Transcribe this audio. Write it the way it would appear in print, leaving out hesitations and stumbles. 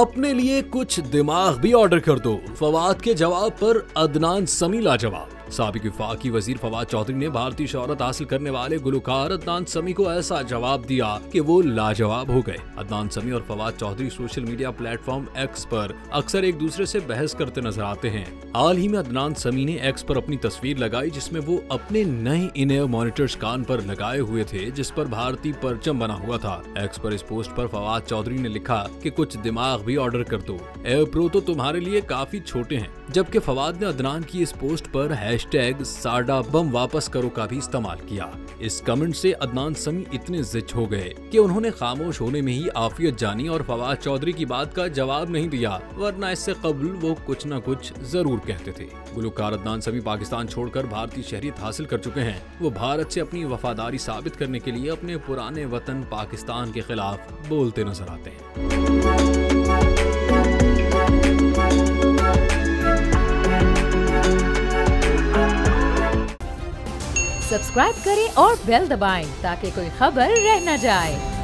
अपने लिए कुछ दिमाग भी ऑर्डर कर दो। फवाद के जवाब पर अदनान समी लाजवाब। साबिक वफाकी वजीर फवाद चौधरी ने भारतीय शोहरत हासिल करने वाले गुलकार अदनान समी को ऐसा जवाब दिया कि वो लाजवाब हो गए। अदनान समी और Fawad Chaudhry social media platform X पर अक्सर एक दूसरे से बहस करते नजर आते हैं। हाल ही में अदनान समी ने एक्स पर अपनी तस्वीर लगाई जिसमें वो अपने नए इन एयर मॉनिटर्स कान पर लगाए हुए थे जिस पर भारतीय परचम बना हुआ था। एक्स पर इस पोस्ट पर फवाद चौधरी ने लिखा कि कुछ दिमाग भी ऑर्डर कर दो, एयर प्रो तो तुम्हारे लिए काफी छोटे हैं। जबकि फवाद ने अदनान की इस पोस्ट पर हैशटैग साडा बम वापस करो का भी इस्तेमाल किया। इस कमेंट से अदनान समी इतने जिच हो गए कि उन्होंने खामोश होने में ही आफियत जानी और फवाद चौधरी की बात का जवाब नहीं दिया, वरना इससे कबल वो कुछ न कुछ जरूर कहते थे। गुलकार अदनान समी पाकिस्तान छोड़कर भारतीय शहरियत हासिल कर चुके हैं। वो भारत से अपनी वफादारी साबित करने के लिए अपने पुराने वतन पाकिस्तान के खिलाफ बोलते नजर आते हैं। सब्सक्राइब करें और बेल दबाएं ताकि कोई खबर रह न जाए।